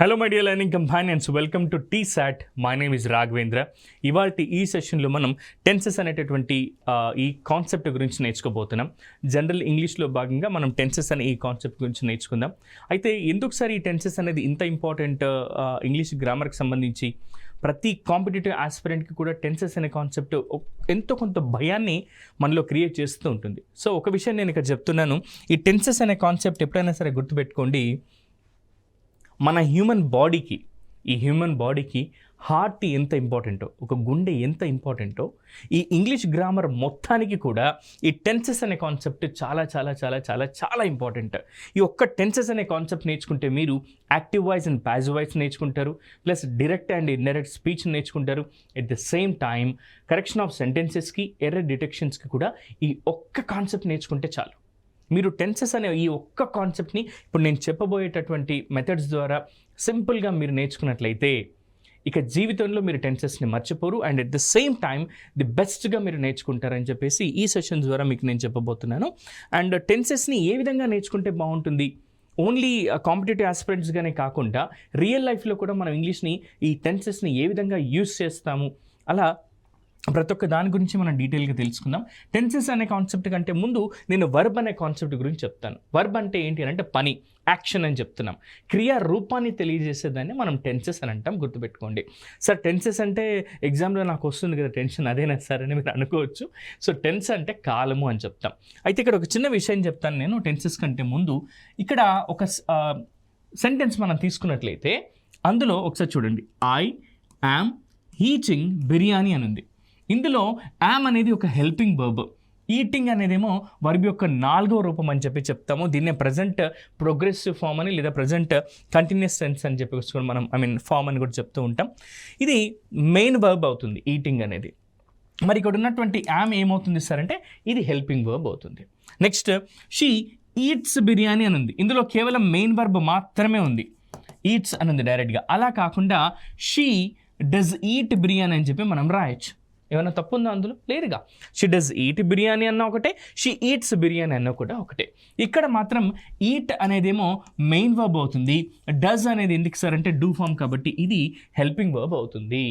Hello my dear learning companions, welcome to TSAT. My name is Raghavendra. ఇవాళ ఈ సెషన్లో మనం టెన్సెస్ అనేటటువంటి ఈ కాన్సెప్ట్ గురించి నేర్చుకోబోతున్నాం. జనరల్ ఇంగ్లీష్లో భాగంగా మనం టెన్సెస్ అనే ఈ కాన్సెప్ట్ గురించి నేర్చుకుందాం. అయితే ఎందుకు సార్ ఈ టెన్సెస్ అనేది ఇంత ఇంపార్టెంట్ ఇంగ్లీష్ గ్రామర్కి సంబంధించి? ప్రతి కాంపిటేటివ్ ఆస్పిరెంట్కి కూడా టెన్సెస్ అనే కాన్సెప్ట్ ఎంతో కొంత భయాన్ని మనలో క్రియేట్ చేస్తూ ఉంటుంది. సో ఒక విషయం నేను ఇక్కడ చెప్తున్నాను, ఈ టెన్సెస్ అనే కాన్సెప్ట్ ఎప్పుడైనా సరే గుర్తుపెట్టుకోండి. మన హ్యూమన్ బాడీకి హార్ట్ ఎంత ఇంపార్టెంటో, ఒక గుండె ఎంత ఇంపార్టెంటో, ఈ ఇంగ్లీష్ గ్రామర్ మొత్తానికి కూడా ఈ టెన్సెస్ అనే కాన్సెప్ట్ చాలా చాలా చాలా చాలా చాలా ఇంపార్టెంట్. ఈ ఒక్క టెన్సెస్ అనే కాన్సెప్ట్ నేర్చుకుంటే మీరు active voice and passive voice నేర్చుకుంటారు, plus direct and indirect speech నేర్చుకుంటారు. At the same time correction of సెంటెన్సెస్కి, ఎర్రర్ డిటెక్షన్స్కి కూడా ఈ ఒక్క కాన్సెప్ట్ నేర్చుకుంటే చాలు. మీరు టెన్సెస్ అనే ఈ ఒక్క కాన్సెప్ట్ని ఇప్పుడు నేను చెప్పబోయేటటువంటి మెథడ్స్ ద్వారా సింపుల్గా మీరు నేర్చుకున్నట్లయితే ఇక జీవితంలో మీరు టెన్సెస్ని మర్చిపోరు, and at the same time the బెస్ట్గా మీరు నేర్చుకుంటారని చెప్పేసి ఈ సెషన్ ద్వారా మీకు నేను చెప్పబోతున్నాను. అండ్ టెన్సెస్ని ఏ విధంగా నేర్చుకుంటే బాగుంటుంది, ఓన్లీ కాంపిటేటివ్ ఆస్పిరెంట్స్గానే కాకుండా రియల్ లైఫ్లో కూడా మనం ఇంగ్లీష్ని ఈ టెన్సెస్ని ఏ విధంగా యూస్ చేస్తాము, అలా ప్రతి ఒక్క దాని గురించి మనం డీటెయిల్గా తెలుసుకుందాం. టెన్సెస్ అనే కాన్సెప్ట్ కంటే ముందు నేను వర్బ్ అనే కాన్సెప్ట్ గురించి చెప్తాను. వర్బ్ అంటే ఏంటి అంటే పని, యాక్షన్ అని చెప్తున్నాం. క్రియా రూపాన్ని తెలియజేసేదాన్ని మనం టెన్సెస్ అని అంటాం. గుర్తుపెట్టుకోండి సార్, టెన్సెస్ అంటే ఎగ్జామ్లో నాకు వస్తుంది కదా టెన్షన్, అదేనా సార్ అని మీరు అనుకోవచ్చు. సో టెన్స్ అంటే కాలము అని చెప్తాం. అయితే ఇక్కడ ఒక చిన్న విషయం చెప్తాను నేను టెన్సెస్ కంటే ముందు. ఇక్కడ ఒక సెంటెన్స్ మనం తీసుకున్నట్లయితే అందులో ఒకసారి చూడండి, ఐ యామ్ ఈటింగ్ బిర్యానీ అని ఉంది. ఇందులో యామ్ అనేది ఒక హెల్పింగ్ వర్బ్, ఈటింగ్ అనేదేమో వర్బ్ యొక్క 4వ రూపం అని చెప్పి చెప్తాము. దీన్నే ప్రజెంట్ ప్రోగ్రెసివ్ ఫామ్ అని, లేదా ప్రజెంట్ కంటిన్యూస్ టెన్స్ అని చెప్పి మనం ఫామ్ అని కూడా చెప్తూ ఉంటాం. ఇది మెయిన్ వర్బ్ అవుతుంది ఈటింగ్ అనేది. మరి ఇక్కడ ఉన్నటువంటి యామ్ ఏమవుతుంది సార్ అంటే ఇది హెల్పింగ్ వర్బ్ అవుతుంది. నెక్స్ట్ షీ ఈట్స్ బిర్యానీ అని ఉంది. ఇందులో కేవలం మెయిన్ వర్బ్ మాత్రమే ఉంది, ఈట్స్ అని ఉంది డైరెక్ట్గా. అలా కాకుండా షీ డస్ ఈట్ బిర్యానీ అని చెప్పి మనం రాయొచ్చు. ఏమైనా తప్పు ఉందా అందులో? లేదుగా. షీ డస్ ఈట్ బిర్యానీ అన్న ఒకటే, షీ ఈట్స్ బిర్యానీ అన్న కూడా ఒకటే. ఇక్కడ మాత్రం ఈట్ అనేదేమో మెయిన్ వర్బ్ అవుతుంది, డస్ అనేది ఎందుకు సార్ అంటే డూ ఫామ్ కాబట్టి ఇది హెల్పింగ్ వర్బ్ అవుతుంది.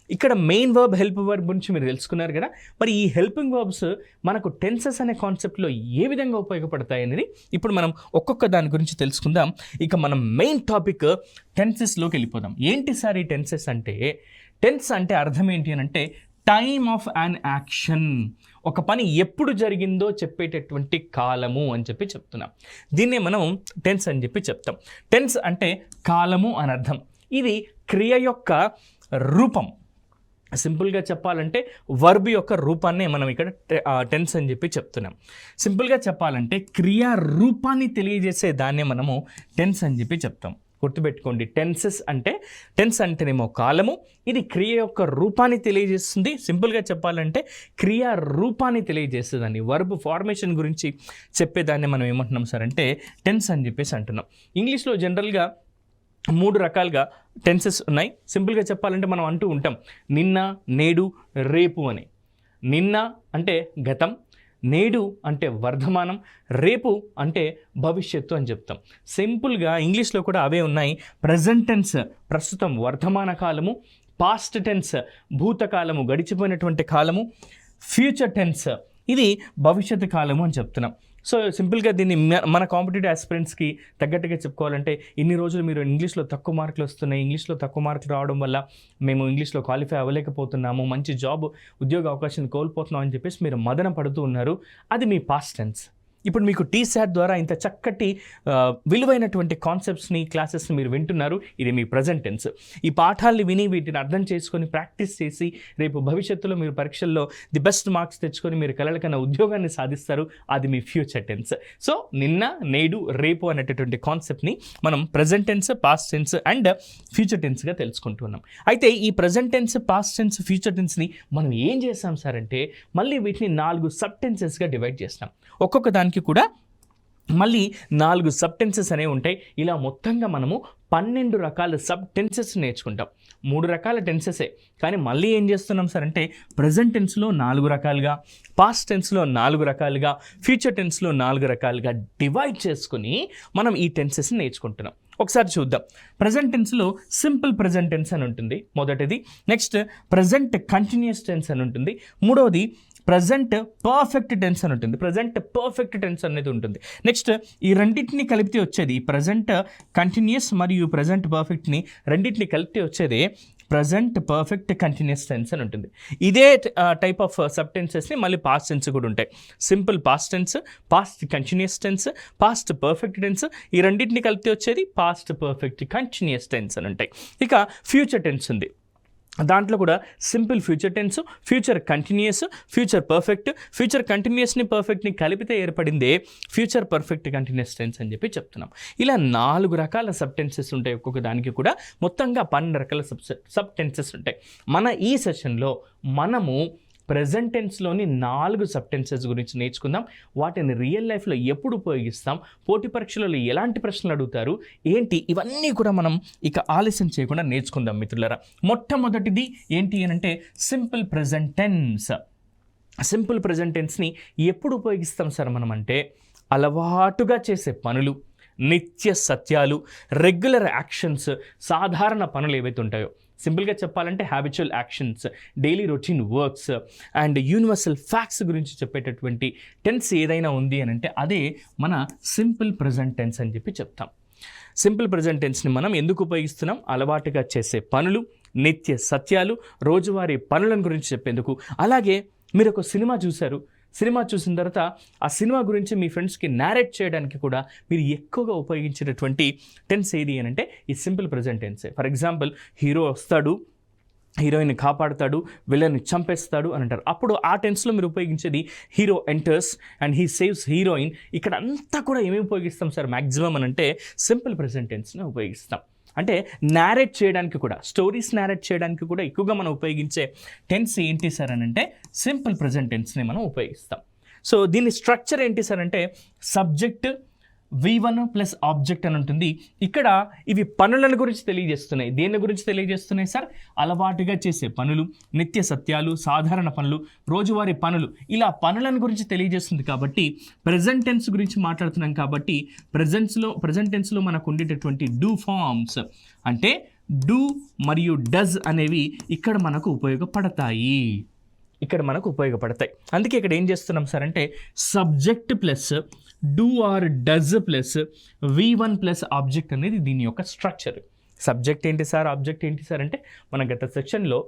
ఇక్కడ మెయిన్ వర్బ్, హెల్ప్ వర్బ్ గురించి మీరు తెలుసుకున్నారు కదా. మరి ఈ హెల్పింగ్ వర్బ్స్ మనకు టెన్సెస్ అనే కాన్సెప్ట్లో ఏ విధంగా ఉపయోగపడతాయి అనేది ఇప్పుడు మనం ఒక్కొక్క దాని గురించి తెలుసుకుందాం. ఇక మనం మెయిన్ టాపిక్ టెన్సెస్లోకి వెళ్ళిపోదాం. ఏంటి సార్ ఈ టెన్సెస్ అంటే? టెన్స్ అంటే అర్థం ఏంటి అని అంటే టైమ్ ఆఫ్ అన్ యాక్షన్, ఒక పని ఎప్పుడు జరిగిందో చెప్పేటటువంటి కాలము అని చెప్పి చెప్తున్నాం. దీన్నే మనం టెన్స్ అని చెప్పి చెప్తాం. టెన్స్ అంటే కాలము అని అర్థం. ఇది క్రియ యొక్క రూపం. సింపుల్గా చెప్పాలంటే వర్బ్ యొక్క రూపాన్నే మనం ఇక్కడ టెన్స్ అని చెప్పి చెప్తున్నాం. సింపుల్గా చెప్పాలంటే క్రియా రూపాన్ని తెలియజేసే దాన్నే మనము టెన్స్ అని చెప్పి చెప్తాం. గుర్తుపెట్టుకోండి, టెన్స్ అంటేనేమో కాలము, ఇది క్రియ యొక్క రూపాన్ని తెలియజేస్తుంది. సింపుల్గా చెప్పాలంటే క్రియా రూపాన్ని తెలియజేస్తుందని, వర్బ్ ఫార్మేషన్ గురించి చెప్పేదాన్ని మనం ఏమంటున్నాం సార్ అంటే టెన్స్ అని చెప్పేసి అంటున్నాం. ఇంగ్లీష్లో జనరల్గా 3 రకాలుగా టెన్సెస్ ఉన్నాయి. సింపుల్గా చెప్పాలంటే మనం అంటూ ఉంటాం నిన్న, నేడు, రేపు అని. నిన్న అంటే గతం, నేడు అంటే వర్ధమానం, రేపు అంటే భవిష్యత్తు అని చెప్తాం. సింపుల్గా ఇంగ్లీష్లో కూడా అవే ఉన్నాయి. ప్రజెంట్ టెన్స్ ప్రస్తుతం వర్ధమాన కాలము, పాస్ట్ టెన్స్ భూతకాలము గడిచిపోయినటువంటి కాలము, ఫ్యూచర్ టెన్స్ ఇది భవిష్యత్తు కాలము అని చెప్తున్నాం. సో సింపుల్గా దీన్ని మన కాంపిటేటివ్ ఆస్పిరెంట్స్కి తగ్గట్టుగా చెప్పుకోవాలంటే ఇన్ని రోజులు మీరు ఇంగ్లీష్లో తక్కువ మార్కులు వస్తున్నాయి, ఇంగ్లీష్లో తక్కువ మార్కులు రావడం వల్ల మేము ఇంగ్లీష్లో క్వాలిఫై అవ్వలేకపోతున్నాము, మంచి జాబ్ ఉద్యోగ అవకాశాన్ని కోల్పోతున్నాం అని చెప్పేసి మీరు మదన పడుతూ ఉన్నారు. అది మీ పాస్ట్ టెన్స్. ఇప్పుడు మీకు TSAT ద్వారా ఇంత చక్కటి విలువైనటువంటి కాన్సెప్ట్స్ని, క్లాసెస్ని మీరు వింటున్నారు. ఇది మీ ప్రజెంట్ టెన్స్. ఈ పాఠాలని విని వీటిని అర్థం చేసుకొని ప్రాక్టీస్ చేసి రేపు భవిష్యత్తులో మీరు పరీక్షల్లో ది బెస్ట్ మార్క్స్ తెచ్చుకొని మీరు కలలకన్నా ఉద్యోగాన్ని సాధిస్తారు. అది మీ ఫ్యూచర్ టెన్స్. సో నిన్న, నేడు, రేపు అనేటటువంటి కాన్సెప్ట్ని మనం present tense, past tense and future టెన్స్గా తెలుసుకుంటున్నాం. అయితే ఈ present tense, past tense, future టెన్స్ని మనం ఏం చేస్తాం సార్ అంటే మళ్ళీ వీటిని 4 సబ్ టెన్సెస్గా డివైడ్ చేస్తాం. ఒక్కొక్క దానికి కూడా మళ్ళీ 4 సబ్ టెన్సెస్ అనేవి ఉంటాయి. ఇలా మొత్తంగా మనము 12 రకాల సబ్ టెన్సెస్ నేర్చుకుంటాం. 3 రకాల టెన్సెసే, కానీ మళ్ళీ ఏం చేస్తున్నాం సార్ అంటే ప్రజెంట్ టెన్స్లో 4 రకాలుగా, పాస్ట్ టెన్స్లో 4 రకాలుగా, ఫ్యూచర్ టెన్స్లో 4 రకాలుగా డివైడ్ చేసుకుని మనం ఈ టెన్సెస్ని నేర్చుకుంటున్నాం. ఒకసారి చూద్దాం. ప్రజెంట్ టెన్స్లో సింపుల్ ప్రజెంట్ టెన్స్ అని ఉంటుంది మొదటిది. నెక్స్ట్ ప్రజెంట్ కంటిన్యూస్ టెన్స్ అని ఉంటుంది. మూడవది ప్రజెంట్ పర్ఫెక్ట్ టెన్స్ అని ఉంటుంది. ప్రజెంట్ పర్ఫెక్ట్ టెన్స్ అనేది ఉంటుంది. నెక్స్ట్ ఈ రెండింటిని కలిపితే వచ్చేది ప్రజెంట్ కంటిన్యూస్ మరియు ప్రజెంట్ పర్ఫెక్ట్ని రెండింటిని కలిపితే వచ్చేది ప్రజెంట్ పర్ఫెక్ట్ కంటిన్యూస్ టెన్స్ అని ఉంటుంది. ఇదే టైప్ ఆఫ్ సబ్ టెన్సెస్ని మళ్ళీ పాస్ట్ టెన్స్ కూడా ఉంటాయి. Simple past tense, past continuous tense, past perfect tense, ఈ రెండింటిని కలిపితే వచ్చేది పాస్ట్ పర్ఫెక్ట్ కంటిన్యూస్ టెన్స్ అని ఉంటాయి. ఇక ఫ్యూచర్ టెన్స్ ఉంది. దాంట్లో కూడా simple future tense, future continuous, future perfect, future కంటిన్యూస్ని పర్ఫెక్ట్ని కలిపితే ఏర్పడిందే ఫ్యూచర్ పర్ఫెక్ట్ కంటిన్యూస్ టెన్స్ అని చెప్పి చెప్తున్నాం. ఇలా 4 రకాల సబ్ టెన్సెస్ ఉంటాయి. ఒక్కొక్క దానికి కూడా మొత్తంగా 12 రకాల సబ్ టెన్సెస్ ఉంటాయి. మన ఈ సెషన్లో మనము ప్రెజెంట్ టెన్స్లోని 4 సబ్ టెన్సెస్ గురించి నేర్చుకుందాం. వాటిని రియల్ లైఫ్లో ఎప్పుడు ఉపయోగిస్తాం, పోటీ పరీక్షలలో ఎలాంటి ప్రశ్నలు అడుగుతారు ఏంటి, ఇవన్నీ కూడా మనం ఇక ఆలస్యం చేయకుండా నేర్చుకుందాం మిత్రులారా. మొట్టమొదటిది ఏంటి అని అంటే simple present tense. Simple present టెన్స్ని ఎప్పుడు ఉపయోగిస్తాం సార్ మనం అంటే అలవాటుగా చేసే పనులు, నిత్య సత్యాలు, రెగ్యులర్ యాక్షన్స్, సాధారణ పనులు ఏవైతే ఉంటాయో, సింపుల్గా చెప్పాలంటే habitual actions, daily routine works and universal facts గురించి చెప్పేటటువంటి టెన్స్ ఏదైనా ఉంది అని అంటే అదే మన సింపుల్ ప్రెజెంట్ టెన్స్ అని చెప్పి చెప్తాం. సింపుల్ ప్రెజెంట్ టెన్స్ని మనం ఎందుకు ఉపయోగిస్తున్నాం? అలవాటుగా చేసే పనులు, నిత్య సత్యాలు, రోజువారీ పనులను గురించి చెప్పేందుకు. అలాగే మీరు ఒక సినిమా చూశారు, సినిమా చూసిన తర్వాత ఆ సినిమా గురించి మీ ఫ్రెండ్స్కి నేరేట్ చేయడానికి కూడా మీరు ఎక్కువగా ఉపయోగించేటటువంటి టెన్స్ ఏది అని అంటే ఈ సింపుల్ ప్రెజెంట్ టెన్సే. ఫర్ ఎగ్జాంపుల్, హీరో వస్తాడు, హీరోయిన్ని కాపాడుతాడు, విలన్ని చంపేస్తాడు అని అంటారు. అప్పుడు ఆ టెన్స్లో మీరు ఉపయోగించేది hero enters and he saves heroine. ఇక్కడ అంతా కూడా ఏమి ఉపయోగిస్తాం సార్ మ్యాక్సిమం అని అంటే సింపుల్ ప్రెజెంట్ టెన్స్ని ఉపయోగిస్తాం. అంటే నేరేట్ చేయడానికి కూడా, స్టోరీస్ నేరేట్ చేయడానికి కూడా ఎక్కువగా మనం ఉపయోగించే టెన్స్ ఏంటి సార్ అని అంటే సింపుల్ ప్రెజెంట్ టెన్స్ని మనం ఉపయోగిస్తాం. సో దీని స్ట్రక్చర్ ఏంటి సార్ అంటే సబ్జెక్ట్ V1 ప్లస్ ఆబ్జెక్ట్ అని ఉంటుంది. ఇక్కడ ఇవి పనులను గురించి తెలియజేస్తున్నాయి. దేని గురించి తెలియజేస్తున్నాయి సార్? అలవాటుగా చేసే పనులు, నిత్య సత్యాలు, సాధారణ పనులు, రోజువారీ పనులు, ఇలా పనులను గురించి తెలియజేస్తుంది. కాబట్టి ప్రెజెంట్ టెన్స్ గురించి మాట్లాడుతున్నాం కాబట్టి ప్రెజెంట్ టెన్స్లో మనకు ఉండేటటువంటి డూ ఫార్మ్స్ అంటే డూ మరియు డస్ అనేవి ఇక్కడ మనకు ఉపయోగపడతాయి. అందుకే ఇక్కడ ఏం చేస్తున్నాం సార్ అంటే subject plus do or does plus V1 plus object అనేది దీని యొక్క స్ట్రక్చర్. సబ్జెక్ట్ ఏంటి సార్, ఆబ్జెక్ట్ ఏంటి సార్ అంటే మన గత సెషన్లో,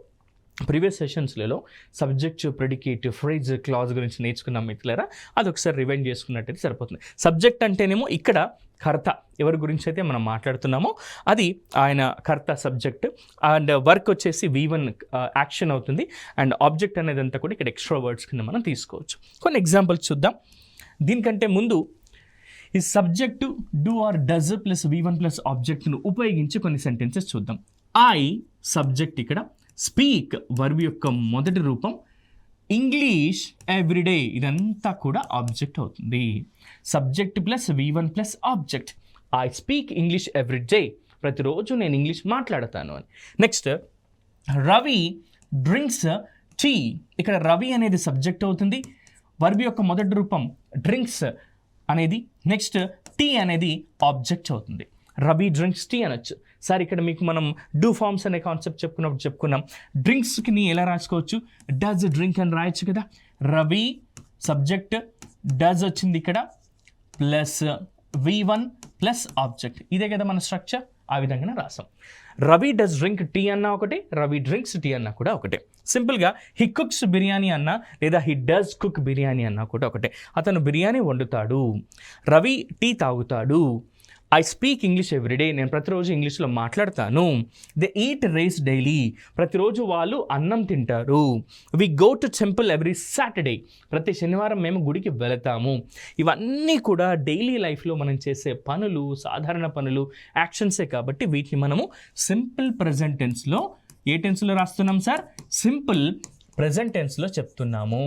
ప్రీవియస్ సెషన్స్లలో సబ్జెక్ట్, ప్రెడికేట్, ఫ్రేజ్, క్లాజ్ గురించి నేర్చుకున్నాం మిత్రులారా. అది ఒకసారి రివైండ్ చేసుకున్నట్టయితే సరిపోతుంది. సబ్జెక్ట్ అంటేనేమో ఇక్కడ కర్త, ఎవరి గురించి అయితే మనం మాట్లాడుతున్నామో అది ఆయన కర్త సబ్జెక్ట్, అండ్ వర్క్ వచ్చేసి V1 యాక్షన్ అవుతుంది, అండ్ ఆబ్జెక్ట్ అనేది అంతా కూడా ఇక్కడ ఎక్స్ట్రా వర్డ్స్ కింద మనం తీసుకోవచ్చు. కొన్ని ఎగ్జాంపుల్స్ చూద్దాం. దీనికంటే ముందు ఈ subject do or does plus V1 plus ఆబ్జెక్ట్ను ఉపయోగించి కొన్ని సెంటెన్సెస్ చూద్దాం. ఐ సబ్జెక్ట్, ఇక్కడ స్పీక్ వర్బ్ యొక్క మొదటి రూపం, ఇంగ్లీష్ ఎవ్రీడే ఇదంతా కూడా ఆబ్జెక్ట్ అవుతుంది. Subject plus V1 plus object. I speak English everyday, ప్రతిరోజు నేను ఇంగ్లీష్ మాట్లాడతాను అని. నెక్స్ట్ రవి డ్రింక్స్ టీ, ఇక్కడ రవి అనేది సబ్జెక్ట్ అవుతుంది, వర్బ్ యొక్క మొదటి రూపం డ్రింక్స్ అనేది, నెక్స్ట్ టీ అనేది ఆబ్జెక్ట్ అవుతుంది. రవి డ్రింక్స్ టీ అనొచ్చు సార్. ఇక్కడ మీకు మనం డూ ఫార్మ్స్ అనే కాన్సెప్ట్ చెప్పుకున్నాం. డ్రింక్స్కి ఎలా రాసుకోవచ్చు? డజ్ డ్రింక్ అని రాయొచ్చు కదా. రవి సబ్జెక్ట్, డజ్ వచ్చింది ఇక్కడ, ప్లస్ V1 ప్లస్ ఆబ్జెక్ట్. ఇదే కదా మన స్ట్రక్చర్. ఆ విధంగానే రాసాం. రవి డస్ డ్రింక్ టీ అన్నా ఒకటే, రవి డ్రింక్స్ టీ అన్నా కూడా ఒకటే. సింపుల్గా హీ కుక్స్ బిర్యానీ అన్నా లేదా హీ డస్ కుక్ బిర్యానీ అన్నా కూడా ఒకటే. అతను బిర్యానీ వండుతాడు, రవి టీ తాగుతాడు. ఐ స్పీక్ ఇంగ్లీష్ ఎవ్రీడే, నేను ప్రతిరోజు ఇంగ్లీష్లో మాట్లాడతాను. దే ఈట్ రైస్ డైలీ, ప్రతిరోజు వాళ్ళు అన్నం తింటారు. We go to temple every Saturday, ప్రతి శనివారం మేము గుడికి వెళతాము. ఇవన్నీ కూడా డైలీ లైఫ్లో మనం చేసే పనులు, సాధారణ పనులు, యాక్షన్సే. కాబట్టి వీటిని మనము సింపుల్ ప్రెజెంట్ టెన్స్లో, ఏ టెన్స్లో రాస్తున్నాం సార్? సింపుల్ ప్రెజెంట్ టెన్స్లో చెప్తున్నాము.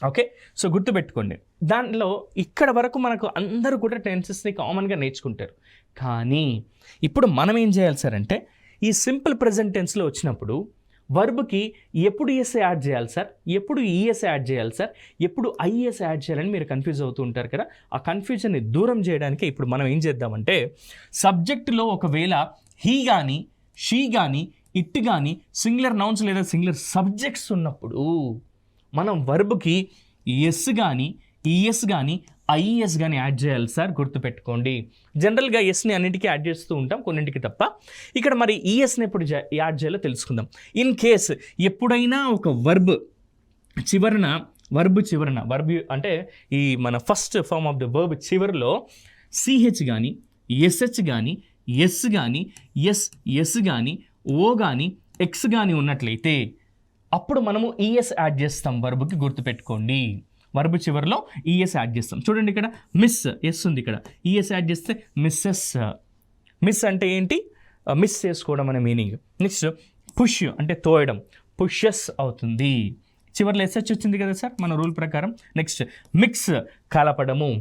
ఓకే, సో గుర్తుపెట్టుకోండి. దాంట్లో ఇక్కడ వరకు మనకు అందరూ కూడా టెన్సెస్ని కామన్గా నేర్చుకుంటారు. కానీ ఇప్పుడు మనం ఏం చేయాలి సార్ అంటే ఈ సింపుల్ ప్రెజెంట్ టెన్స్లో వచ్చినప్పుడు వర్బ్కి ఎప్పుడు ఈఎస్ఏ యాడ్ చేయాలి సార్, ఎప్పుడు ఈఎస్ఏ యాడ్ చేయాలి సార్, ఎప్పుడు ఐఈఎస్ యాడ్ చేయాలని మీరు కన్ఫ్యూజ్ అవుతూ ఉంటారు కదా. ఆ కన్ఫ్యూజన్ని దూరం చేయడానికి ఇప్పుడు మనం ఏం చేద్దామంటే, సబ్జెక్టులో ఒకవేళ హీ కానీ షీ కానీ ఇట్ కానీ సింగులర్ నౌన్స్ లేదా సింగులర్ సబ్జెక్ట్స్ ఉన్నప్పుడు మనం వర్బ్కి ఎస్ కానీ ఈఎస్ కానీ ఐఈఎస్ కానీ యాడ్ చేయాలి సార్, గుర్తుపెట్టుకోండి. జనరల్గా ఎస్ని అన్నింటికీ యాడ్ చేస్తూ ఉంటాం, కొన్నింటికి తప్ప. ఇక్కడ మరి ఈఎస్ని ఎప్పుడు యాడ్ చేయాలో తెలుసుకుందాం. ఇన్ కేస్ ఎప్పుడైనా ఒక వర్బ్ చివరన వర్బ్ అంటే ఈ మన first form of the verb చివరిలో సిహెచ్ కానీ ఎస్హెచ్ కానీ ఎస్ కానీ ఎస్ కానీ ఓ కానీ ఎక్స్ కానీ ఉన్నట్లయితే అప్పుడు మనము ఈఎస్ యాడ్ చేస్తాం వర్బ్కి, గుర్తుపెట్టుకోండి. వర్బ్ చివరిలో ఈఎస్ యాడ్ చేస్తాం. చూడండి ఇక్కడ మిస్ ఎస్ ఉంది, ఇక్కడ ఈఎస్ యాడ్ చేస్తే మిస్సెస్. మిస్ అంటే ఏంటి, మిస్ చేసుకోవడం అనే మీనింగ్. నెక్స్ట్ పుష్ అంటే తోయడం, పుషెస్ అవుతుంది. చివరిలో ఎస్హెచ్ వచ్చింది కదా సార్ మన రూల్ ప్రకారం. నెక్స్ట్ మిక్స్ కలపడము,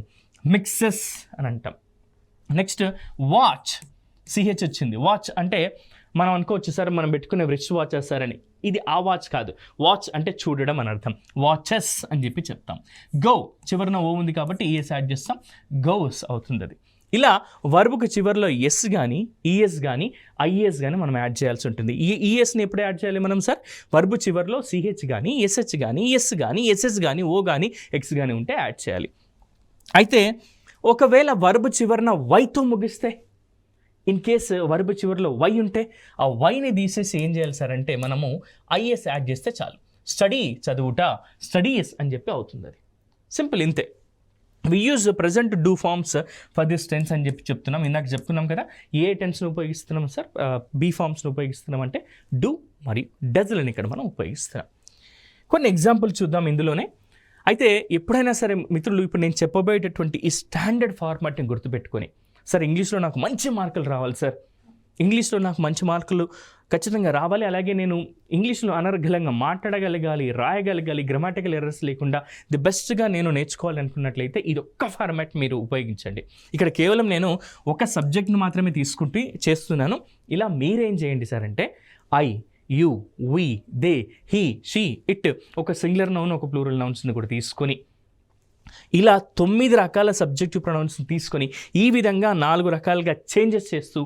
మిక్సెస్ అని అంటాం. నెక్స్ట్ వాచ్ సిహెచ్ వచ్చింది. వాచ్ అంటే మనం అనుకోవచ్చు సార్ మనం పెట్టుకునే రిచ్ వాచ్ సార్ అని, ఇది ఆ వాచ్ కాదు. వాచ్ అంటే చూడడం అని అర్థం, వాచెస్ అని చెప్పి చెప్తాం. గో చివరిన ఓ ఉంది కాబట్టి ఈఎస్ యాడ్ చేస్తాం, గోస్ అవుతుంది అది. ఇలా వర్బ్కు చివరిలో ఎస్ కానీ ఈఎస్ కానీ ఐఎస్ కానీ మనం యాడ్ చేయాల్సి ఉంటుంది. ఈ ఈఎస్ని ఎప్పుడు యాడ్ చేయాలి మనం సార్, వర్బ్ చివరిలో సిహెచ్ కానీ ఎస్హెచ్ కానీ ఎస్ కానీ ఎస్ఎస్ కానీ ఓ కానీ ఎక్స్ కానీ ఉంటే యాడ్ చేయాలి. అయితే ఒకవేళ వర్బ్ చివరిన వైతో ముగిస్తే, ఇన్ కేస్ వర్బ్ చివరిలో వై ఉంటే ఆ వైని తీసేసి ఏం చేయాలి సార్ అంటే మనము ఐఎస్ యాడ్ చేస్తే చాలు. స్టడీ చదువుట, స్టడీస్ అని చెప్పి అవుతుంది. అది సింపుల్, ఇంతే. We use present do forms for this tense అని చెప్పి చెప్తున్నాం. ఇందాక చెప్తున్నాం కదా ఏ టెన్స్ను ఉపయోగిస్తున్నాం సార్, బీ ఫార్మ్స్ను ఉపయోగిస్తున్నాం అంటే డూ మరియు డజ్లని ఇక్కడ మనం ఉపయోగిస్తున్నాం. కొన్ని ఎగ్జాంపుల్ చూద్దాం ఇందులోనే. అయితే ఎప్పుడైనా సరే మిత్రులు, ఇప్పుడు నేను చెప్పబోయేటటువంటి ఈ స్టాండర్డ్ ఫార్మాట్ని గుర్తుపెట్టుకొని, సార్ ఇంగ్లీష్లో నాకు మంచి మార్కులు రావాలి సార్, ఇంగ్లీష్లో నాకు మంచి మార్కులు ఖచ్చితంగా రావాలి, అలాగే నేను ఇంగ్లీష్లో అనర్గళంగా మాట్లాడగలగాలి, రాయగలగాలి, గ్రామాటికల్ ఎర్రర్స్ లేకుండా ది బెస్ట్గా నేను నేర్చుకోవాలి అనుకున్నట్లయితే ఇది ఒక్క ఫార్మాట్ మీరు ఉపయోగించండి. ఇక్కడ కేవలం నేను ఒక సబ్జెక్ట్ను మాత్రమే తీసుకుంటూ చేస్తున్నాను. ఇలా మీరేం చేయండి సార్ అంటే I, you, we, they, he, she, it, ఒక సింగులర్ నౌన్ ఒక ప్లూరల్ నౌన్స్ని కూడా తీసుకొని ఇలా 9 రకాల సబ్జెక్టివ్ ప్రొనౌన్స్ని తీసుకొని ఈ విధంగా 4 రకాలుగా చేంజెస్ చేస్తూ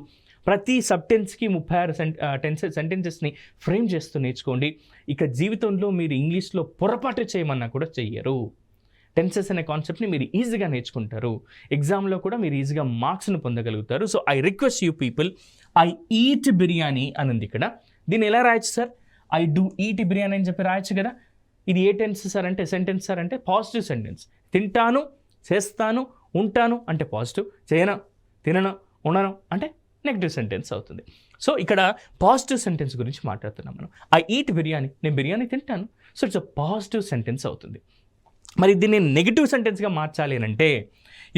ప్రతి సబ్టెన్స్కి 36 సెంటెన్సెస్ని ఫ్రేమ్ చేస్తూ నేర్చుకోండి. ఇక జీవితంలో మీరు ఇంగ్లీష్లో పొరపాటు చేయమన్నా కూడా చెయ్యరు. టెన్సెస్ అనే కాన్సెప్ట్ని మీరు ఈజీగా నేర్చుకుంటారు. ఎగ్జామ్లో కూడా మీరు ఈజీగా మార్క్స్ను పొందగలుగుతారు. So I request you people, I eat biryani అని ఉంది ఇక్కడ. దీన్ని ఎలా రాయొచ్చు sir, I do eat biryani అని చెప్పి రాయొచ్చు కదా. ఇది ఏ టెన్స్ సార్ అంటే, సెంటెన్స్ సార్ అంటే పాజిటివ్ సెంటెన్స్. తింటాను, చేస్తాను, ఉంటాను అంటే పాజిటివ్, చేయను, తినను, ఉండను అంటే నెగిటివ్ సెంటెన్స్ అవుతుంది. సో ఇక్కడ పాజిటివ్ సెంటెన్స్ గురించి మాట్లాడుతున్నాం మనం. ఐ ఈట్ బిర్యానీ, నేను బిర్యానీ తింటాను. So it's a positive sentence అవుతుంది. మరి దీన్ని నెగిటివ్ సెంటెన్స్గా మార్చాలి అని అంటే,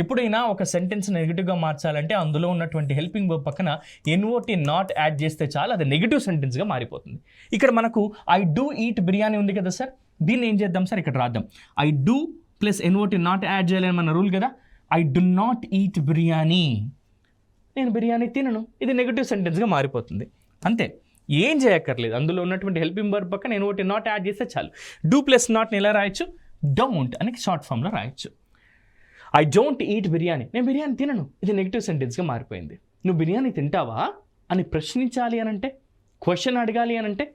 ఎప్పుడైనా ఒక సెంటెన్స్ నెగిటివ్గా మార్చాలంటే అందులో ఉన్నటువంటి హెల్పింగ్ వర్బ్ పక్కన ఎన్ఓటి నాట్ యాడ్ చేస్తే చాలు, అది నెగిటివ్ సెంటెన్స్గా మారిపోతుంది. ఇక్కడ మనకు ఐ డూ ఈట్ బిర్యానీ ఉంది కదా సార్, దీన్ని ఏం చేద్దాం సార్, ఇక్కడ రాద్దాం. I do plus ఎన్ఓటి not add చేయాలని మన రూల్ కదా. I do not eat biryani, నేను బిర్యానీ తినను, ఇది నెగిటివ్ సెంటెన్స్గా మారిపోతుంది. అంతే, ఏం చేయక్కర్లేదు. అందులో ఉన్నటువంటి హెల్పింగ్ వర్బ్ పక్కన ఎన్ఓటి నాట్ యాడ్ చేస్తే చాలు. డూ ప్లస్ నాట్ని ఎలా రాయొచ్చు, డోంట్ అని షార్ట్ ఫామ్లో రాయొచ్చు. ఐ డోంట్ ఈట్ బిర్యానీ, నేను బిర్యానీ తినను, ఇది నెగిటివ్ సెంటెన్స్గా మారిపోయింది. నువ్వు బిర్యానీ తింటావా అని ప్రశ్నించాలి అనంటే, క్వశ్చన్ అడగాలి అనంటే,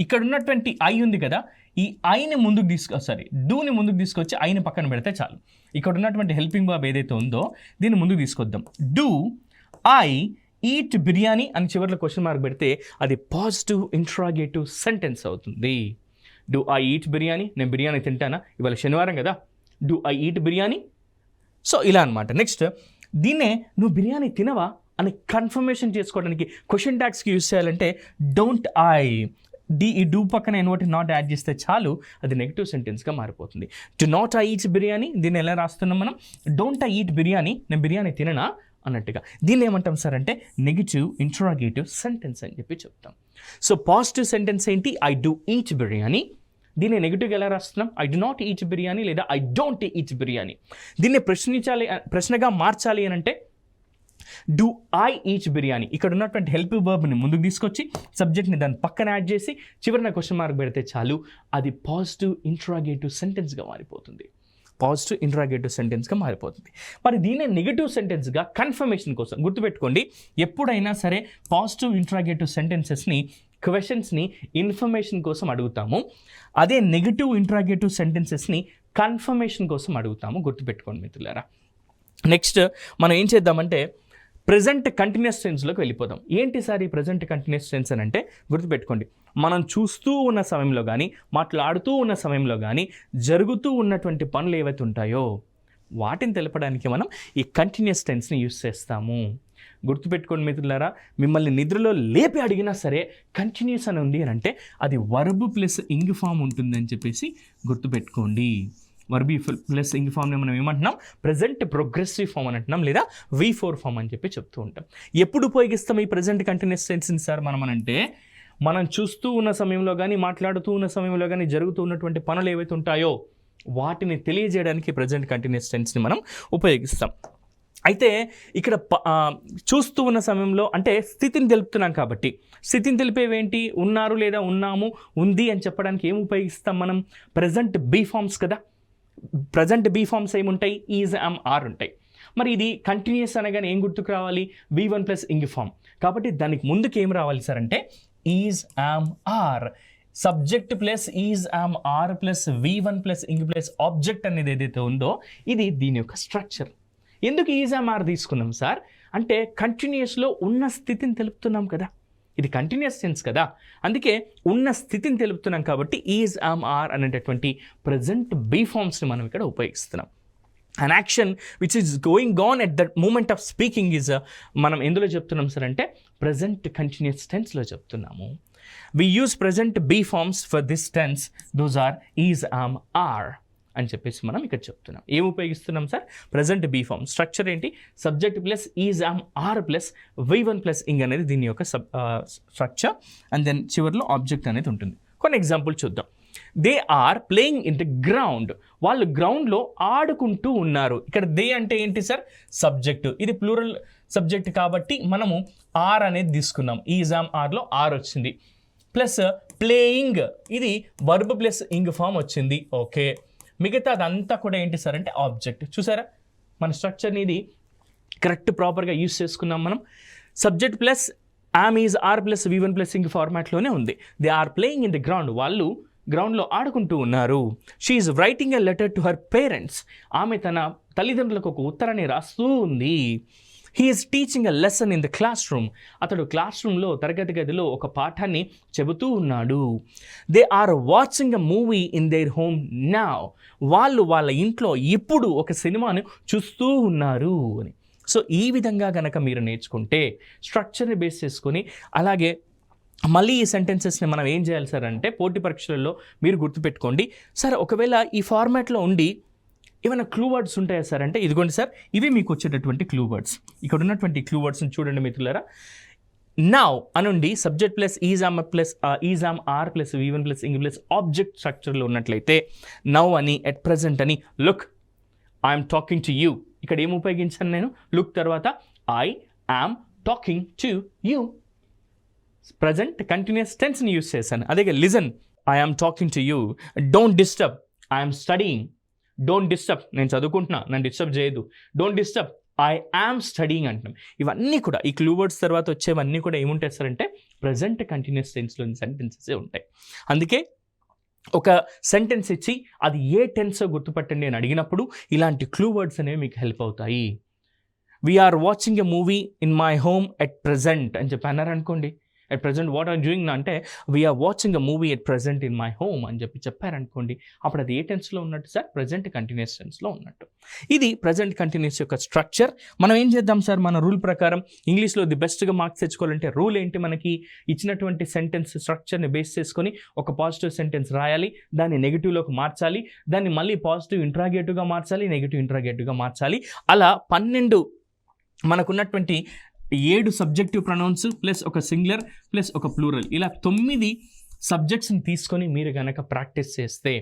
ఇక్కడ ఉన్నటువంటి ఐ ఉంది కదా, ఈ ఐని ముందుకు డూని ముందుకు తీసుకొచ్చి ఐని పక్కన పెడితే చాలు. ఇక్కడ ఉన్నటువంటి హెల్పింగ్ వర్బ్ ఏదైతే ఉందో దీన్ని ముందుకు తీసుకొద్దాం. డూ ఐ ఈట్ బిర్యానీ అని చివరిలో క్వశ్చన్ మార్క్ పెడితే అది పాజిటివ్ ఇంట్రాగేటివ్ సెంటెన్స్ అవుతుంది. డూ ఐ ఈట్ బిర్యానీ, నేను బిర్యానీ తింటానా, ఇవాళ శనివారం కదా, do I eat biryani. So ఇలా అనమాట. నెక్స్ట్ దీన్నే నువ్వు బిర్యానీ తినవా అని కన్ఫర్మేషన్ చేసుకోవడానికి క్వశ్చన్ ట్యాగ్స్కి యూజ్ చేయాలంటే డోంట్ ఐ, ఈ డూ పక్కన ఎన్ఓటి నాట్ యాడ్ చేస్తే చాలు, అది నెగిటివ్ సెంటెన్స్గా మారిపోతుంది. Do not I eat biryani, దీన్ని ఎలా రాస్తున్నాం మనం, డోంట్ ఐ ఈట్ బిర్యానీ, నేను బిర్యానీ తిననా అన్నట్టుగా. దీన్ని ఏమంటాం సార్ అంటే నెగిటివ్ ఇంట్రాగేటివ్ సెంటెన్స్ అని చెప్పి చెప్తాం. సో పాజిటివ్ సెంటెన్స్ ఏంటి, ఐ డూ ఈట్ బిర్యానీ. దీన్ని నెగిటివ్గా ఎలా రాస్తున్నాం, I do not eat biryani లేదా ఐ డోంట్ ఈట్ బిర్యానీ. దీన్ని ప్రశ్నగా మార్చాలి అని అంటే డూ ఐ ఈచ్ బిర్యానీ, ఇక్కడ ఉన్నటువంటి హెల్ప్ వర్బ్ని ముందుకు తీసుకొచ్చి సబ్జెక్ట్ని దాని పక్కన యాడ్ చేసి చివరిన క్వశ్చన్ మార్క్ పెడితే చాలు, అది పాజిటివ్ ఇంట్రాగేటివ్ సెంటెన్స్గా మారిపోతుంది. పాజిటివ్ ఇంట్రాగేటివ్ సెంటెన్స్గా మారిపోతుంది. మరి దీనే నెగిటివ్ సెంటెన్స్గా కన్ఫర్మేషన్ కోసం గుర్తుపెట్టుకోండి, ఎప్పుడైనా సరే పాజిటివ్ ఇంట్రాగేటివ్ సెంటెన్సెస్ని క్వశ్చన్స్ని ఇన్ఫర్మేషన్ కోసం అడుగుతాము, అదే నెగిటివ్ ఇంట్రాగేటివ్ సెంటెన్సెస్ని కన్ఫర్మేషన్ కోసం అడుగుతాము. గుర్తుపెట్టుకోండి మిత్రులారా. నెక్స్ట్ మనం ఏం చేద్దామంటే ప్రజెంట్ కంటిన్యూస్ టెన్స్లోకి వెళ్ళిపోదాం. ఏంటి సార్ ఈ ప్రజెంట్ కంటిన్యూస్ టెన్స్ అని అంటే, గుర్తుపెట్టుకోండి, మనం చూస్తూ ఉన్న సమయంలో కానీ మాట్లాడుతూ ఉన్న సమయంలో కానీ జరుగుతూ ఉన్నటువంటి పనులు ఏవైతే ఉంటాయో వాటిని తెలపడానికి మనం ఈ కంటిన్యూస్ టెన్స్ని యూస్ చేస్తాము. గుర్తుపెట్టుకోండి మిత్రులారా, మిమ్మల్ని నిద్రలో లేపి అడిగినా సరే కంటిన్యూస్ అని ఉంది అని అంటే అది వర్బ్ ప్లస్ ఇంగ్ ఫామ్ ఉంటుందని చెప్పేసి గుర్తుపెట్టుకోండి. వర్బ్ ప్లస్ ఇంగ్ ఫామ్ని మనం ఏమంటున్నాం, ప్రజెంట్ ప్రోగ్రెసివ్ ఫామ్ అని అంటున్నాం, లేదా V4 ఫామ్ అని చెప్పి చెప్తూ ఉంటాం. ఎప్పుడు ఉపయోగిస్తాం ఈ ప్రజెంట్ కంటిన్యూస్ టెన్స్ని సార్ మనం అంటే, మనం చూస్తూ ఉన్న సమయంలో కానీ మాట్లాడుతూ ఉన్న సమయంలో కానీ జరుగుతూ ఉన్నటువంటి పనులు ఏవైతే ఉంటాయో వాటిని తెలియజేయడానికి ప్రజెంట్ కంటిన్యూస్ టెన్స్ని మనం ఉపయోగిస్తాం. అయితే ఇక్కడ చూస్తూ ఉన్న సమయంలో అంటే స్థితిని తెలుపుతున్నాం కాబట్టి, స్థితిని తెలిపేవేంటి, ఉన్నారు లేదా ఉన్నాము, ఉంది అని చెప్పడానికి ఏం ఉపయోగిస్తాం మనం, ప్రజెంట్ బీ ఫామ్స్ కదా. ప్రజెంట్ బీ ఫామ్స్ ఏముంటాయి, ఈజ్, యామ్, ఆర్ ఉంటాయి. మరి ఇది కంటిన్యూస్ అనగానే ఏం గుర్తుకు రావాలి, V1 ప్లస్ ఇంగ్ ఫామ్. కాబట్టి దానికి ముందుకు ఏం రావాలి సార్ అంటే is, am, are, subject plus is, am, are plus V1 plus ing plus object అనేది ఏదైతే ఉందో ఇది దీని యొక్క స్ట్రక్చర్. ఎందుకు ఈజ్, యామ్, ఆర్ తీసుకున్నాం సార్ అంటే కంటిన్యూస్లో ఉన్న స్థితిని తెలుపుతున్నాం కదా, ఇది కంటిన్యూస్ టెన్స్ కదా, అందుకే ఉన్న స్థితిని తెలుపుతున్నాం కాబట్టి ఈజ్, యామ్, ఆర్ అనేటటువంటి ప్రజెంట్ బీ ఫామ్స్ని మనం ఇక్కడ ఉపయోగిస్తున్నాం. An action which is going on at that moment of speaking is మనం ఎందులో చెప్తున్నాం సార్ అంటే ప్రజెంట్ కంటిన్యూస్ టెన్స్లో చెప్తున్నాము. We use present be forms for this tense, those are is, am, are అని చెప్పేసి మనం ఇక్కడ చెప్తున్నాం. ఏం ఉపయోగిస్తున్నాం sir, present be form. Structure ఏంటి, subject plus is, am, are plus V1 plus ఇంగ్ అనేది దీని యొక్క స్ట్రక్చర్, అండ్ దెన్ చివరిలో ఆబ్జెక్ట్ అనేది ఉంటుంది. కొన్ని ఎగ్జాంపుల్ చూద్దాం. They are playing in the ground, వాళ్ళు గ్రౌండ్లో ఆడుకుంటూ ఉన్నారు. ఇక్కడ దే అంటే ఏంటి సార్, సబ్జెక్టు, ఇది ప్లూరల్ సబ్జెక్ట్ కాబట్టి మనము ఆర్ అనేది తీసుకున్నాం, ఈజ్, యామ్, ఆర్లో ఆర్ వచ్చింది, ప్లస్ ప్లేయింగ్ ఇది వర్బ్ ప్లస్ ఇంగ్ ఫామ్ వచ్చింది. ఓకే, మిగతా అదంతా కూడా ఏంటి సార్ అంటే ఆబ్జెక్ట్. చూసారా మన స్ట్రక్చర్ని ఇది కరెక్ట్ ప్రాపర్గా యూస్ చేసుకున్నాం మనం. Subject plus am, is, are plus V1 plus ing ఫార్మాట్లోనే ఉంది. They are playing in the ground, వాళ్ళు గ్రౌండ్లో ఆడుకుంటూ ఉన్నారు. She is writing a letter to her parents, ఆమె తన తల్లిదండ్రులకు ఒక ఉత్తరాన్ని రాస్తూ ఉంది. He is teaching a lesson in the classroom, అతడు క్లాస్ రూమ్లో తరగతి గదిలో ఒక పాఠాన్ని చెబుతూ ఉన్నాడు. They are watching a movie in their home now, వాళ్ళు వాళ్ళ ఇంట్లో ఇప్పుడు ఒక సినిమాను చూస్తూ ఉన్నారు అని. సో ఈ విధంగా గనక మీరు నేర్చుకుంటే స్ట్రక్చర్ని బేస్ చేసుకొని, అలాగే మళ్ళీ ఈ సెంటెన్సెస్ని మనం ఏం చేయాలి సార్ అంటే పోటీ పరీక్షలలో మీరు గుర్తుపెట్టుకోండి. సార్ ఒకవేళ ఈ ఫార్మాట్లో ఉండి ఏమైనా క్లూ వర్డ్స్ ఉంటాయా సార్ అంటే, ఇదిగోండి సార్ ఇవి మీకు వచ్చేటటువంటి క్లూ వర్డ్స్. ఇక్కడ ఉన్నటువంటి క్లూ వర్డ్స్ని చూడండి మిత్రులారా. నౌ అనుండి subject plus is, am plus is, am, are plus V1 plus ing plus object స్ట్రక్చర్లో ఉన్నట్లయితే నౌ అని, ఎట్ ప్రజెంట్ అని, look I'm talking to you, ఇక్కడ ఏం ఉపయోగించాను నేను, లుక్ తర్వాత I am talking to you, present continuous టెన్స్ని యూస్ చేశాను. అదే listen I am talking to you, don't disturb I'm studying, don't disturb నేను చదువుకుంటున్నా నన్ను డిస్టర్బ్ చేయదు, don't disturb I yam studying అంటున్నాం. ఇవన్నీ కూడా ఈ క్లూ వర్డ్స్ తర్వాత వచ్చేవన్నీ కూడా ఏముంటాయి సార్ అంటే ప్రజెంట్ కంటిన్యూస్ టెన్స్లోని సెంటెన్సెస్ ఉంటాయి. అందుకే ఒక సెంటెన్స్ ఇచ్చి అది ఏ టెన్సో గుర్తుపట్టండి అని అడిగినప్పుడు ఇలాంటి క్లూ వర్డ్స్ అనేవి మీకు హెల్ప్ అవుతాయి. We are watching a movie in my home at present అని చెప్పి అన్నారు అనుకోండి, at present what are doing అంటే we are watching a movie at present in my home అని చెప్పి చెప్పారనుకోండి, అప్పుడు అది ఏ టెన్స్లో ఉన్నట్టు సార్, ప్రజెంట్ కంటిన్యూస్ టెన్స్లో ఉన్నట్టు. ఇది ప్రజెంట్ కంటిన్యూస్ యొక్క స్ట్రక్చర్. మనం ఏం చేద్దాం సార్, మన రూల్ ప్రకారం ఇంగ్లీష్లో ది బెస్ట్గా మార్క్స్ తెచ్చుకోవాలంటే రూల్ ఏంటి, మనకి ఇచ్చినటువంటి సెంటెన్స్ స్ట్రక్చర్ని బేస్ చేసుకొని ఒక పాజిటివ్ సెంటెన్స్ రాయాలి, దాన్ని నెగిటివ్లోకి మార్చాలి, దాన్ని మళ్ళీ పాజిటివ్ ఇంట్రాగేటివ్గా మార్చాలి, నెగిటివ్ ఇంట్రాగేటివ్గా మార్చాలి. అలా 12 మనకున్నటువంటి 7 సబ్జెక్టివ్ ప్రొనౌన్స్ ప్లస్ ఒక సింగులర్ ప్లస్ ఒక ప్లూరల్, ఇలా 9 సబ్జెక్ట్స్ని తీసుకొని మీరు కనుక ప్రాక్టీస్ చేస్తే,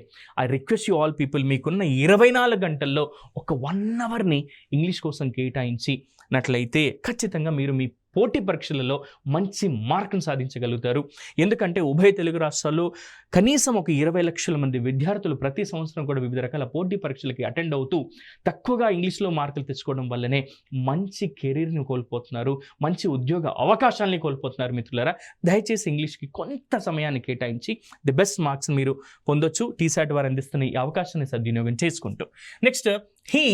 I request you all people, మీకున్న 24 గంటల్లో ఒక 1 అవర్ని ఇంగ్లీష్ కోసం కేటాయించినట్లయితే ఖచ్చితంగా మీరు మీ పోటీ పరీక్షలలో మంచి మార్కును సాధించగలుగుతారు. ఎందుకంటే ఉభయ తెలుగు రాష్ట్రాల్లో కనీసం ఒక 20 లక్షల మంది విద్యార్థులు ప్రతి సంవత్సరం కూడా వివిధ రకాల పోటీ పరీక్షలకి అటెండ్ అవుతూ తక్కువగా ఇంగ్లీష్లో మార్కులు తెచ్చుకోవడం వల్లనే మంచి కెరీర్ని కోల్పోతున్నారు, మంచి ఉద్యోగ అవకాశాలని కోల్పోతున్నారు. మిత్రులారా, దయచేసి ఇంగ్లీష్కి కొంత సమయాన్ని కేటాయించి ది బెస్ట్ మార్క్స్ మీరు పొందొచ్చు. టీసాట్ వారు అందిస్తున్న ఈ అవకాశాన్ని సద్వినియోగం చేసుకుంటూ. Next, he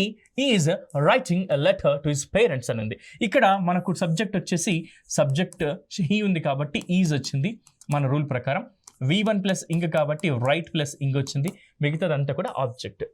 is writing a letter to his parents అని ఉంది. ఇక్కడ మనకు సబ్జెక్ట్ వచ్చేసి సబ్జెక్ట్ హీ ఉంది కాబట్టి ఈజ్ వచ్చింది మన రూల్ ప్రకారం. V1 ప్లస్ ఇంగ్ కాబట్టి రైట్ ప్లస్ ఇంగ్ వచ్చింది, మిగతాదంతా కూడా ఆబ్జెక్ట్.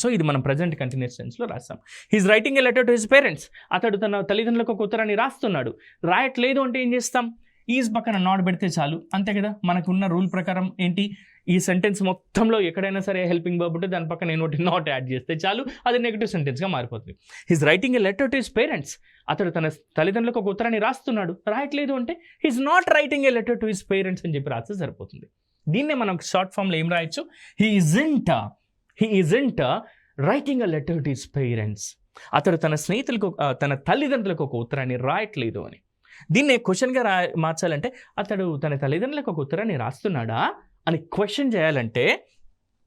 సో ఇది మనం ప్రజెంట్ కంటిన్యూస్ టెన్స్లో రాస్తాం. He's writing a letter to his parents. అతడు తన తల్లిదండ్రులకు ఒక ఉత్తరాన్ని రాస్తున్నాడు. రాయట్లేదు అంటే ఏం చేస్తాం? ఈజ్ పక్కన నాట్ పెడితే చాలు, అంతే కదా. మనకున్న రూల్ ప్రకారం ఏంటి, ఈ సెంటెన్స్ మొత్తంలో ఎక్కడైనా సరే హెల్పింగ్ వర్బ్ ఉంటే దాని పక్కన నేను నాట్ యాడ్ చేస్తే చాలు, అది నెగిటివ్ సెంటెన్స్గా మారిపోతుంది. He's writing a letter to his parents. అతడు తన తల్లిదండ్రులకు ఒక ఉత్తరాన్ని రాస్తున్నాడు. రాయట్లేదు అంటే he's not writing a letter to his parents అని చెప్పి రాస్తే సరిపోతుంది. దీన్నే మనం షార్ట్ ఫామ్లో ఏం రాయొచ్చు, he isn't writing a letter to his parents. అతడు తన స్నేహితులకు తన తల్లిదండ్రులకు ఒక ఉత్తరాన్ని రాయట్లేదు అని. దీన్నే క్వశ్చన్గా మార్చాలంటే, అతడు తన తల్లిదండ్రులకు ఒక ఉత్తరాన్ని రాస్తున్నాడా అని క్వశ్చన్ చేయాలంటే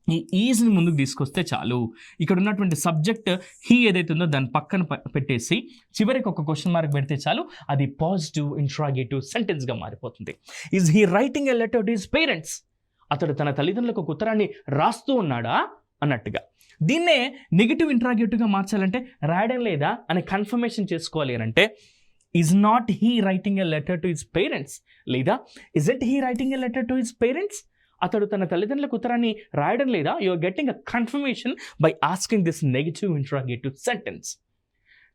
ఈ ఈజ్ని ముందుకు తీసుకొస్తే చాలు. ఇక్కడ ఉన్నటువంటి సబ్జెక్ట్ హీ ఏదైతే ఉందో దాని పక్కన పెట్టేసి చివరికి ఒక క్వశ్చన్ మార్క్ పెడితే చాలు, అది పాజిటివ్ ఇంట్రాగేటివ్ సెంటెన్స్గా మారిపోతుంది. Is he writing a letter to his parents. అతడు తన తల్లిదండ్రులకు ఒక ఉత్తరాన్ని రాస్తూ ఉన్నాడా అన్నట్టుగా. దీన్నే నెగిటివ్ ఇంట్రాగేటివ్గా మార్చాలంటే, రాయడం లేదా అని కన్ఫర్మేషన్ చేసుకోవాలి అని అంటే, is not he writing a letter to his parents, లేదా isn't he writing a letter to his parents. అతడు తన తల్లిదండ్రులకు ఉత్తరాన్ని రాయడం లేదా, you are getting a confirmation by asking this negative interrogative sentence.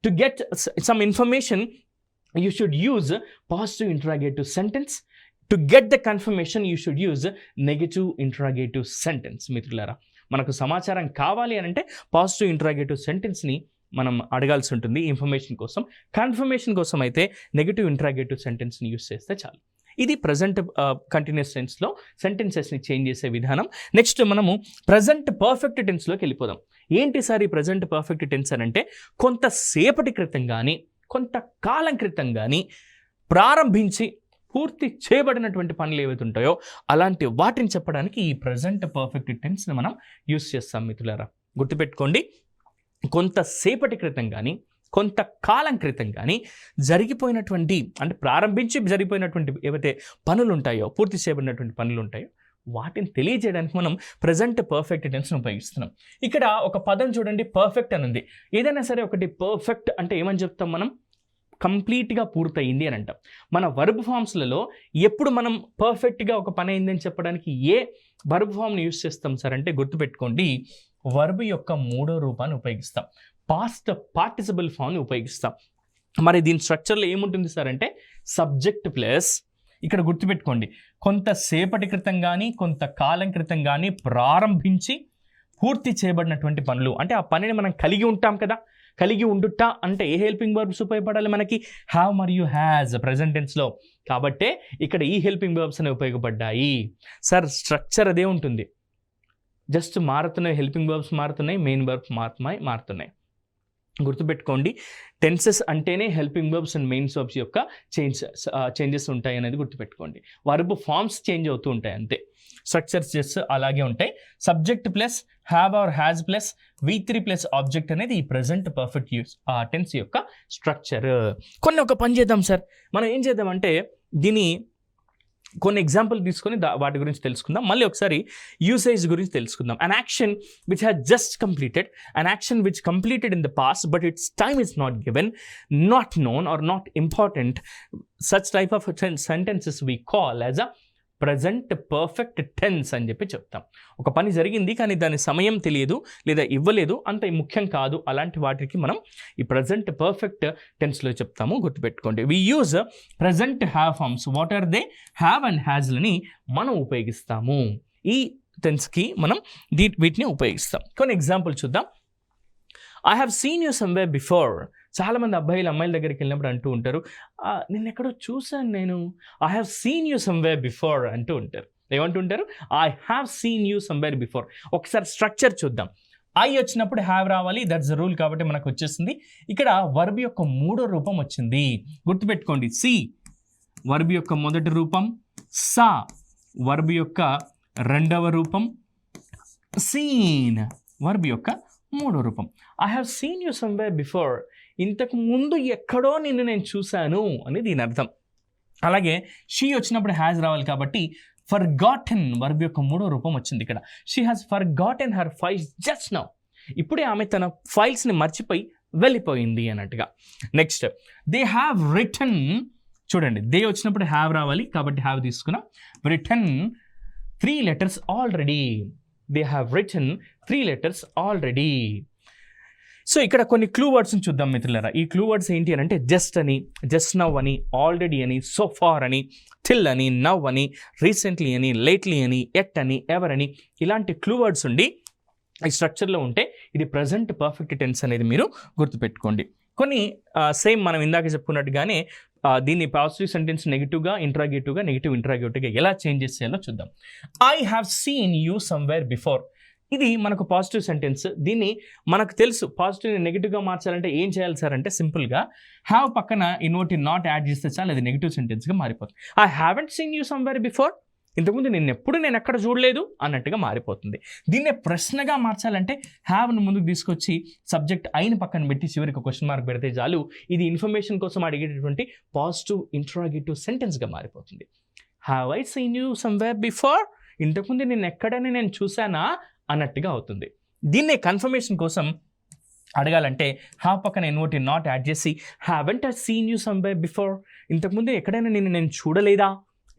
To get some information you should use positive interrogative sentence. To get the confirmation you should use negative interrogative sentence. మిత్రులారా, మనకు సమాచారం కావాలి అని అంటే positive interrogative సెంటెన్స్ని మనం అడగాల్సి ఉంటుంది information కోసం. Confirmation కోసం అయితే నెగిటివ్ ఇంట్రాగేటివ్ సెంటెన్స్ని యూజ్ చేస్తే చాలు. ఇది ప్రజెంట్ కంటిన్యూస్ టెన్స్లో సెంటెన్సెస్ని చేంజ్ చేసే విధానం. నెక్స్ట్ మనము ప్రజెంట్ పర్ఫెక్ట్ టెన్స్లోకి వెళ్ళిపోదాం. ఏంటి సార్ ఈ ప్రజెంట్ పర్ఫెక్ట్ టెన్స్ అని అంటే, కొంతసేపటి క్రితం కానీ కొంతకాలం క్రితం కానీ ప్రారంభించి పూర్తి చేయబడినటువంటి పనులు ఏవైతే ఉంటాయో అలాంటి వాటిని చెప్పడానికి ఈ ప్రజెంట్ పర్ఫెక్ట్ టెన్స్ని మనం యూస్ చేస్తాం. మిత్రులారా, గుర్తుపెట్టుకోండి, కొంతసేపటి క్రితం కానీ కొంతకాలం క్రితం కానీ జరిగిపోయినటువంటి, అంటే ప్రారంభించి జరిగిపోయినటువంటి ఏవైతే పనులు ఉంటాయో, పూర్తి చేయబడినటువంటి పనులు ఉంటాయో వాటిని తెలియజేయడానికి మనం ప్రజెంట్ పర్ఫెక్ట్ టెన్స్ని ఉపయోగిస్తున్నాం. ఇక్కడ ఒక పదం చూడండి, పర్ఫెక్ట్ అని ఉంది. ఏదైనా సరే ఒకటి పర్ఫెక్ట్ అంటే ఏమని చెప్తాం మనం? కంప్లీట్గా పూర్తయింది అని అంటాం. మన వర్బ్ ఫామ్స్లలో ఎప్పుడు మనం పర్ఫెక్ట్గా ఒక పని అయిందని చెప్పడానికి ఏ వర్బ్ ఫామ్ని యూస్ చేస్తాం సార్ అంటే, గుర్తుపెట్టుకోండి, వర్బ్ యొక్క 3వ రూపాన్ని ఉపయోగిస్తాం, పాస్ట్ పార్టిసిపల్ ఫామ్ని ఉపయోగిస్తాం. మరి దీని స్ట్రక్చర్లో ఏముంటుంది సార్ అంటే, సబ్జెక్ట్ ప్లస్, ఇక్కడ గుర్తుపెట్టుకోండి, కొంతసేపటి క్రితం కానీ కొంతకాలం క్రితం కానీ ప్రారంభించి పూర్తి చేయబడినటువంటి పనులు, అంటే ఆ పనిని మనం కలిగి ఉంటాం కదా. కలిగి ఉండుట అంటే ఏ హెల్పింగ్ వర్బ్స్ ఉపయోగపడాలి మనకి? హ్యావ్ మరియు హ్యాజ్ ప్రజెంట్ టెన్స్లో. కాబట్టే ఇక్కడ ఈ హెల్పింగ్ వర్బ్స్ అనేవి ఉపయోగపడ్డాయి. సార్ స్ట్రక్చర్ అదే ఉంటుంది, జస్ట్ మారుతున్నాయి, హెల్పింగ్ వర్బ్స్ మారుతున్నాయి, మెయిన్ వర్బ్స్ మారుతున్నాయి. గుర్తుపెట్టుకోండి, టెన్సెస్ అంటేనే helping verbs and main verbs యొక్క చేంజెస్ ఉంటాయి అనేది గుర్తుపెట్టుకోండి. వర్బ్ ఫార్మ్స్ చేంజ్ అవుతూ ఉంటాయి అంతే, స్ట్రక్చర్స్ జస్ట్ అలాగే ఉంటాయి. Subject plus have or has plus V3 plus object అనేది ఈ ప్రజెంట్ పర్ఫెక్ట్ టెన్స్ యొక్క స్ట్రక్చర్. ఒక పని చేద్దాం సార్, మనం ఏం చేద్దామంటే దీని కొన్ని ఎగ్జాంపుల్ తీసుకొని వాటి గురించి తెలుసుకుందాం. మళ్ళీ ఒకసారి యూసేజ్ గురించి తెలుసుకుందాం. An action which has just completed, an action which completed in the past but its time is not given, not known or not important, such type of sentences we call as a present perfect tense అని చెప్పి చెప్తాం. ఒక పని జరిగింది కానీ దాని సమయం తెలియదు లేదా ఇవ్వలేదు, అంత ముఖ్యం కాదు, అలాంటి వాటికి మనం ఈ ప్రజెంట్ పర్ఫెక్ట్ టెన్స్లో చెప్తాము. గుర్తుపెట్టుకోండి, we use present have forms, what are they, have and హ్యాజ్లని మనం ఉపయోగిస్తాము. ఈ టెన్స్కి మనం వీటిని ఉపయోగిస్తాం. కొన్ని ఎగ్జాంపుల్ చూద్దాం. I have seen you somewhere before. చాలామంది అబ్బాయిలు అమ్మాయిల దగ్గరికి వెళ్ళినప్పుడు అంటూ ఉంటారు, నేను ఎక్కడో చూశాను, నేను I have seen you somewhere before అంటూ ఉంటారు. ఏమంటుంటారు? I have seen you somewhere before. ఒకసారి స్ట్రక్చర్ చూద్దాం. ఐ వచ్చినప్పుడు హ్యావ్ రావాలి, దట్స్ ద రూల్, కాబట్టి మనకు వచ్చేసింది. ఇక్కడ వర్బ్ యొక్క మూడో రూపం వచ్చింది, గుర్తుపెట్టుకోండి. సి వర్బ్ యొక్క మొదటి రూపం, సా వర్బ్ యొక్క రెండవ రూపం, సీన్ వర్బ్ యొక్క మూడో రూపం. I have seen you somewhere before, ఇంతకు ముందు ఎక్కడో నిన్ను నేను చూశాను అని దీని అర్థం. అలాగే షీ వచ్చినప్పుడు హ్యాజ్ రావాలి, కాబట్టి ఫర్గాటెన్ వర్బ్ యొక్క మూడో రూపం వచ్చింది ఇక్కడ. She has forgotten her files just now, ఇప్పుడే ఆమె తన ఫైల్స్ని మర్చిపోయి వెళ్ళిపోయింది అన్నట్టుగా. నెక్స్ట్ దే హ్యావ్ రిటన్, చూడండి దే వచ్చినప్పుడు హ్యావ్ రావాలి, కాబట్టి హ్యావ్ తీసుకున్నాం. Written 3 letters already, they have written 3 letters already. So ఇక్కడ కొన్ని క్లూ వర్డ్స్ని చూద్దాం మిత్రులారా. ఈ క్లూ వర్డ్స్ ఏంటి అని అంటే జస్ట్ అని, జస్ట్ నవ్ అని, ఆల్రెడీ అని, సో ఫార్ అని, టిల్ అని, నవ్ అని, రీసెంట్లీ అని, లేట్లీ అని, ఎట్ అని, ఎవర్ అని, ఇలాంటి క్లూ వర్డ్స్ ఉండి ఈ స్ట్రక్చర్లో ఉంటే ఇది ప్రజెంట్ పర్ఫెక్ట్ టెన్స్ అనేది మీరు గుర్తుపెట్టుకోండి. కొన్ని సేమ్ మనం ఇందాక చెప్పుకున్నట్టుగానే దీన్ని పాజిటివ్ సెంటెన్స్ నెగిటివ్గా, ఇంట్రాగేటివ్గా, నెగిటివ్ ఇంట్రాగేటివ్గా ఎలా చేంజ్ చేసేయాలో చూద్దాం. I have seen you somewhere before, ఇది మనకు పాజిటివ్ సెంటెన్స్. దీన్ని మనకు తెలుసు పాజిటివ్ని నెగిటివ్గా మార్చాలంటే ఏం చేయాలి సార్ అంటే సింపుల్గా హ్యావ్ పక్కన ఇన్వర్టి నాట్ యాడ్ చేస్తే చాలు, అది నెగిటివ్ సెంటెన్స్గా మారిపోతుంది. I haven't seen you somewhere before, ఇంతకుముందు నేను ఎక్కడ చూడలేదు అన్నట్టుగా మారిపోతుంది. దీన్నే ప్రశ్నగా మార్చాలంటే హ్యావ్ను ముందుకు తీసుకొచ్చి సబ్జెక్ట్ అయిన పక్కన పెట్టి చివరికి క్వశ్చన్ మార్క్ పెడితే చాలు, ఇది ఇన్ఫర్మేషన్ కోసం అడిగేటటువంటి పాజిటివ్ ఇంట్రాగేటివ్ సెంటెన్స్గా మారిపోతుంది. Have I seen you somewhere before, ఇంతకుముందు నేను చూసానా అన్నట్టుగా అవుతుంది. దీన్నే కన్ఫర్మేషన్ కోసం అడగాలంటే హ్యావ్ పక్కన ఇన్వర్టి నాట్ యాడ్ చేసి haven't I seen you somewhere before, ఇంతకుముందు ఎక్కడైనా నేను చూడలేదా,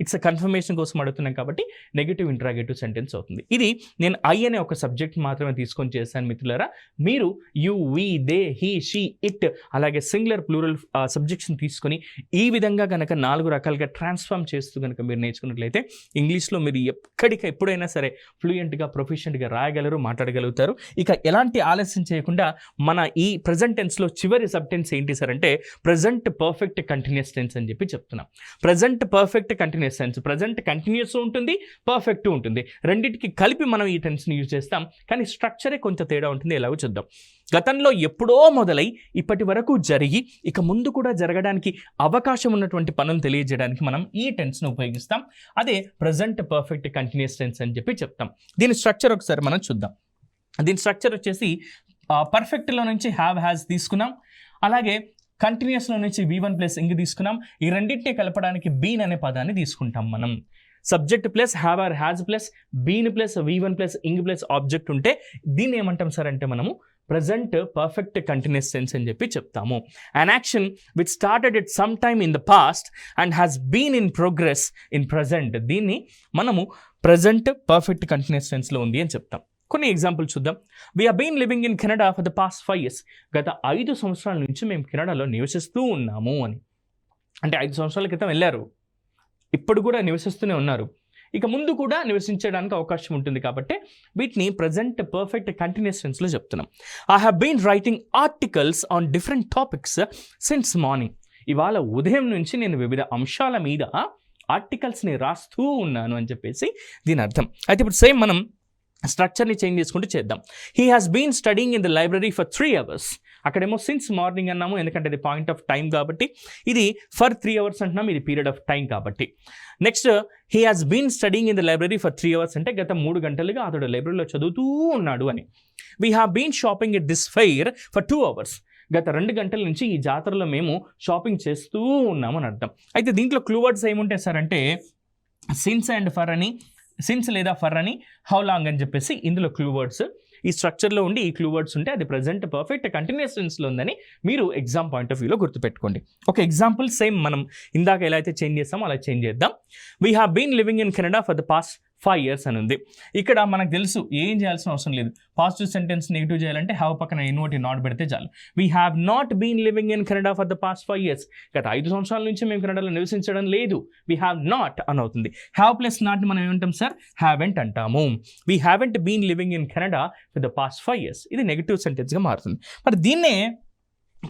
ఇట్స్ అ కన్ఫర్మేషన్ కోసం అడుగుతున్నాం కాబట్టి నెగిటివ్ ఇంట్రాగేటివ్ సెంటెన్స్ అవుతుంది. ఇది నేను ఐ అనే ఒక సబ్జెక్ట్ మాత్రమే తీసుకొని చేశాను మిత్రులారా. మీరు you, we, they, he, she, it, అలాగే సింగులర్ ప్లూరల్ సబ్జెక్ట్స్ని తీసుకొని ఈ విధంగా కనుక 4 రకాలుగా ట్రాన్స్ఫార్మ్ చేస్తూ కనుక మీరు నేర్చుకున్నట్లయితే ఇంగ్లీష్లో మీరు ఎప్పుడైనా సరే ఫ్లూయెంట్గా, ప్రొఫిషియెంట్గా రాయగలరు, మాట్లాడగలుగుతారు. ఇక ఎలాంటి ఆలస్యం చేయకుండా మన ఈ ప్రజెంట్ టెన్స్లో చివరి సబ్ టెన్స్ ఏంటి సార్ అంటే ప్రజెంట్ పర్ఫెక్ట్ కంటిన్యూస్ టెన్స్ అని చెప్పి చెప్తున్నాం. Present perfect continuous tense, present continuous ఉంటుంది, పర్ఫెక్ట్ ఉంటుంది, రెండింటికి కలిపి మనం ఈ టెన్స్ని యూజ్ చేస్తాం. కానీ స్ట్రక్చరే కొంచెం తేడా ఉంటుంది. ఎలాగో చూద్దాం. గతంలో ఎప్పుడో మొదలై ఇప్పటి వరకు జరిగి ఇక ముందు కూడా జరగడానికి అవకాశం ఉన్నటువంటి పనులు తెలియజేయడానికి మనం ఈ టెన్స్ను ఉపయోగిస్తాం. అదే ప్రజెంట్ పర్ఫెక్ట్ కంటిన్యూస్ టెన్స్ అని చెప్పి చెప్తాం. దీని స్ట్రక్చర్ ఒకసారి మనం చూద్దాం. దీని స్ట్రక్చర్ వచ్చేసి పర్ఫెక్ట్లో నుంచి హ్యావ్, హ్యాస్ తీసుకున్నాం. అలాగే కంటిన్యూస్లో నుంచి V1 ప్లస్ ఇంగ్ తీసుకున్నాం. ఈ రెండింటినీ కలపడానికి బీన్ అనే పదాన్ని తీసుకుంటాం మనం. Subject plus have or has plus been plus V1 plus ing plus object ఉంటే దీన్ని ఏమంటాం సార్ అంటే మనము ప్రజెంట్ పర్ఫెక్ట్ కంటిన్యూస్ టెన్స్ అని చెప్పి చెప్తాము. An action which started at some time in the past and has been in progress in present, దీన్ని మనము ప్రజెంట్ పర్ఫెక్ట్ కంటిన్యూస్ టెన్స్లో ఉంది అని చెప్తాం. కొన్ని ఎగ్జాంపుల్ చూద్దాం. We have been living in Canada for the past 5 years, గత 5 సంవత్సరాల నుంచి మేము కెనడాలో నివసిస్తూ ఉన్నాము అని. అంటే 5 సంవత్సరాల క్రితం వెళ్ళారు, ఇప్పుడు కూడా నివసిస్తూనే ఉన్నారు, ఇక ముందు కూడా నివసించడానికి అవకాశం ఉంటుంది కాబట్టి వీటిని ప్రజెంట్ పర్ఫెక్ట్ కంటిన్యూస్ టెన్స్లో చెప్తున్నాం. I have been writing articles on different topics since morning, ఇవాళ ఉదయం నుంచి నేను వివిధ అంశాల మీద ఆర్టికల్స్ని రాస్తూ ఉన్నాను అని చెప్పేసి దీని అర్థం. అయితే ఇప్పుడు సేమ్ మనం స్ట్రక్చర్ని చేంజ్ చేసుకుంటూ చేద్దాం. He has been studying in the library for 3 hours, అక్కడేమో సిన్స్ మార్నింగ్ అన్నాము ఎందుకంటే ఇది పాయింట్ ఆఫ్ టైం కాబట్టి, ఇది ఫర్ 3 hours అంటున్నాం, ఇది పీరియడ్ ఆఫ్ టైం కాబట్టి. Next he has been studying in the library for 3 hours అంటే గత 3 గంటలుగా అతడు లైబ్రరీలో చదువుతూ ఉన్నాడు అని. We have been shopping at this fair for 2 hours, గత 2 గంటల నుంచి ఈ జాతరలో మేము షాపింగ్ చేస్తూ ఉన్నాము అని అర్థం. అయితే దీంట్లో క్లూ వర్డ్స్ ఏముంటాయి సార్ అంటే సిన్స్ అండ్ ఫర్ అని, సిన్స్ లేదా ఫర్ అని, హౌ లాంగ్ అని చెప్పేసి ఇందులో క్లూ వర్డ్స్ ఈ స్ట్రక్చర్లో ఉండి ఈ క్లూ వర్డ్స్ ఉంటే అది ప్రజెంట్ పర్ఫెక్ట్ కంటిన్యూస్ టెన్స్లో ఉందని మీరు ఎగ్జామ్ పాయింట్ ఆఫ్ వ్యూలో గుర్తుపెట్టుకోండి. ఒక ఎగ్జాంపుల్ సేమ్ మనం ఇందాక ఎలా అయితే చేంజ్ చేస్తామో అలా చేంజ్ చేద్దాం. We have been living in Canada for the past 5 years అని ఉంది. ఇక్కడ మనకు తెలుసు ఏం చేయాల్సిన అవసరం లేదు. పాజిటివ్ సెంటెన్స్ నెగిటివ్ చేయాలంటే హ్యావ్ పక్కన ఇన్వర్టి నాట్ పెడితే చాలు. We have not been living in Canada for the past 5 years, గత 5 సంవత్సరాల నుంచి మేము కెనడాలో నివసించడం లేదు. వీ హ్యావ్ నాట్ అని అవుతుంది. హ్యావ్ ప్లస్ నాట్ మనం ఏమంటాం సార్, హ్యావెంట్ అంటాము. We haven't been living in Canada for the past 5 years, ఇది నెగిటివ్ సెంటెన్స్గా మారుతుంది. మరి దీన్నే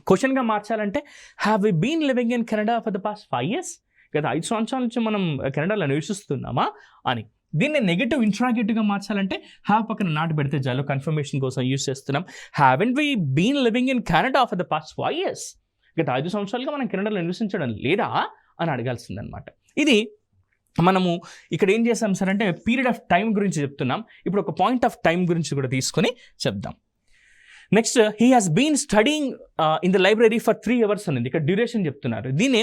క్వశ్చన్గా మార్చాలంటే have we been living in Canada for the past 5 years, గత 5 సంవత్సరాల నుంచి మనం కెనడాలో నివసిస్తున్నామా అని. దీన్ని నెగిటివ్ ఇంట్రాగేటివ్గా మార్చాలంటే హ్యావ్ పక్కన నాట్ పెడితే చాలు, కన్ఫర్మేషన్ కోసం యూస్ చేస్తున్నాం. Haven't we been living in Canada for the past 5 years? గత 5 సంవత్సరాలుగా మనం కెనడాలో నివసించడం లేదా అని అడగాల్సిందనమాట. ఇది మనము ఇక్కడ ఏం చేస్తాం సార్ అంటే పీరియడ్ ఆఫ్ టైం గురించి చెప్తున్నాం. ఇప్పుడు ఒక పాయింట్ ఆఫ్ టైం గురించి కూడా తీసుకొని చెప్దాం. Next, he has been studying in the library for 3 hours అనేది ఇక్కడ డ్యూరేషన్ చెప్తున్నారు. దీన్ని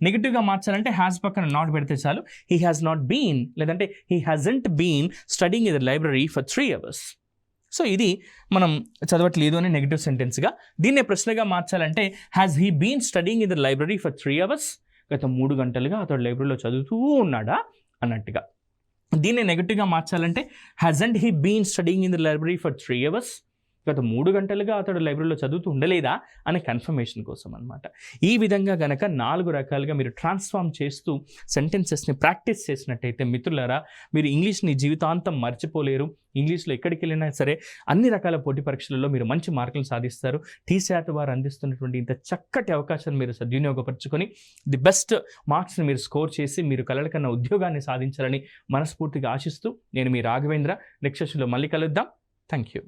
నెగిటివ్గా మార్చాలంటే హ్యాస్ పక్కన నాట్ పెడితే చాలు. హీ హ్యాస్ నాట్ బీన్ లేదంటే he hasn't been studying in the library for 3 hours. So ఇది మనం చదవట్లేదు అని నెగిటివ్ సెంటెన్స్గా. దీన్నే ప్రశ్నగా మార్చాలంటే has he been studying in the library for 3 hours? గత 3 గంటలుగా అతడు లైబ్రరీలో చదువుతూ ఉన్నాడా అన్నట్టుగా. దీన్ని నెగిటివ్గా మార్చాలంటే hasn't he been studying in the library for 3 hours? గత 3 గంటలుగా అతడు లైబ్రరీలో చదువుతూ ఉండలేదా అనే కన్ఫర్మేషన్ కోసం అనమాట. ఈ విధంగా గనక 4 రకాలుగా మీరు ట్రాన్స్ఫార్మ్ చేస్తూ సెంటెన్సెస్ని ప్రాక్టీస్ చేసినట్టయితే మిత్రులారా, మీరు ఇంగ్లీష్ని జీవితాంతం మర్చిపోలేరు. ఇంగ్లీష్లో ఎక్కడికి వెళ్ళినా సరే అన్ని రకాల పోటీ పరీక్షలలో మీరు మంచి మార్కులు సాధిస్తారు. టీశాట్ వారు అందిస్తున్నటువంటి ఇంత చక్కటి అవకాశాన్ని మీరు సద్వినియోగపరచుకొని ది బెస్ట్ మార్క్స్ని మీరు స్కోర్ చేసి మీరు కలల కన్నా ఉద్యోగాన్ని సాధించాలని మనస్ఫూర్తిగా ఆశిస్తూ నేను మీ రాఘవేంద్ర. నెక్స్ట్ సెషన్లో మళ్ళీ కలుద్దాం. Thank you.